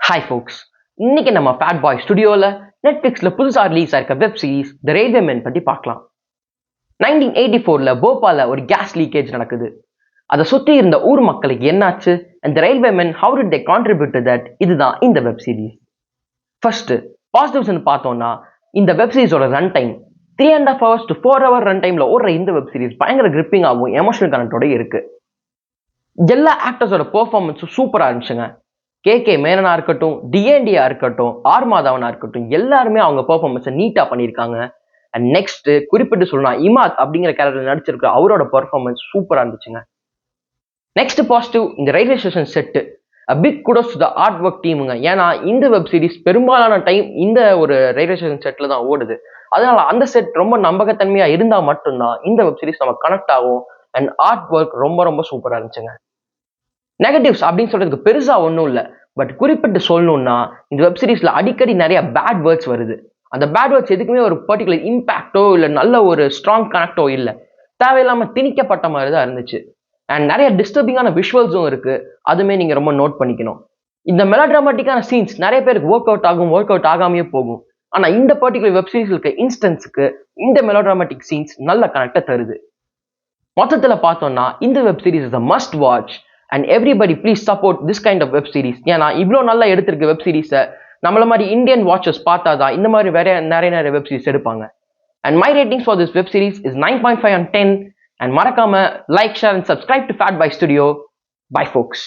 Hi folks, இன்னைக்கு நம்ம Fatboy ஸ்டுடியோல நெட்ஃபிளிக்ஸ்ல புதுசா ரிலீஸ் ஆயிருக்க web series The Railway Men பத்தி பார்க்கலாம். 1984ல போபால்ல ஒரு கேஸ் லீக்கேஜ் நடக்குது. அதை சுத்தி இருந்த ஊர் மக்களுக்கு என்னாச்சு and the railway men how did they contribute to that, இதுதான் இந்த வெப் சீரிஸ். ஃபர்ஸ்ட் பாசிட்டிவ்ஸ் பார்த்தோம்னா இந்த வெப் சீரிஸோட run time 3.5 hours to 4 hour run டைம்ல ஓடுற இந்த வெப் சீரிஸ் பயங்கர கிரிப்பிங் ஆகும், எமோஷனல் கனெக்டோட இருக்கு. எல்லா ஆக்டர்ஸோட பெர்ஃபார்மன்ஸும் சூப்பரா இருந்துச்சுங்க. கே மேனனா இருக்கட்டும், டிஎன்டியா இருக்கட்டும், ஆர் மாதவனா இருக்கட்டும், எல்லாருமே அவங்க பெர்ஃபார்மன்ஸை நீட்டா பண்ணியிருக்காங்க. அண்ட் நெக்ஸ்ட் குறிப்பிட்டு சொல்லலாம், இமாத் அப்படிங்கிற கேரக்டர் நடிச்சிருக்க அவரோட பெர்ஃபார்மன்ஸ் சூப்பரா இருந்துச்சுங்க. நெக்ஸ்ட் பாசிட்டிவ் இந்த railway station set big kudos to the art work டீமுங்க. ஏன்னா இந்த வெப் சீரிஸ் பெரும்பாலான டைம் இந்த ஒரு ரயில்வே ஸ்டேஷன் செட்ல தான் ஓடுது. அதனால அந்த செட் ரொம்ப நம்பகத்தன்மையா இருந்தா மட்டும்தான் இந்த வெப் சீரிஸ் நம்ம கனெக்ட் ஆகும். அண்ட் ஆர்ட் ஒர்க் ரொம்ப ரொம்ப சூப்பரா இருந்துச்சுங்க. நெகட்டிவ்ஸ் அப்படின்னு சொல்றதுக்கு பெருசா ஒன்றும் இல்லை, பட் குறிப்பிட்டு சொல்லணும்னா இந்த வெப் சீரிஸ்ல அடிக்கடி நிறைய பேட் வேர்ட்ஸ் வருது. அந்த பேட் வேர்ட்ஸ் எதுக்குமே ஒரு பர்டிகுலர் இம்பாக்டோ இல்லை நல்ல ஒரு ஸ்ட்ராங் கனெக்டோ இல்லை, தேவையில்லாம திணிக்கப்பட்ட மாதிரி தான் இருந்துச்சு. அண்ட் நிறைய டிஸ்டர்பிங்கான விஷுவல்ஸும் இருக்கு, அதுமே நீங்க ரொம்ப நோட் பண்ணிக்கணும். இந்த மெலோட்ராமேட்டிக்கான சீன்ஸ் நிறைய பேருக்கு ஒர்க் அவுட் ஆகும், ஒர்க் அவுட் ஆகாமையே போகும். ஆனா இந்த பர்டிகுலர் வெப் சீரிஸ் இருக்க இன்ஸ்டன்ஸுக்கு இந்த மெலோட்ராமேட்டிக் சீன்ஸ் நல்ல கனெக்டை தருது. மொத்தத்துல பார்த்தோம்னா இந்த web series is a must watch and everybody please support this kind of web series. ஏன்னா இவ்வளோ நல்லா எடுத்திருக்க வெப் சீரிஸை நம்மள மாதிரி இந்தியன் வாட்சர்ஸ் பார்த்தாதான் இந்த மாதிரி வேற நிறைய வெப் சீரிஸ் எடுப்பாங்க. And my ratings for this web series is 9.5 on 10. And மறக்காம like, share and subscribe to Fatboy Studio. Bye folks.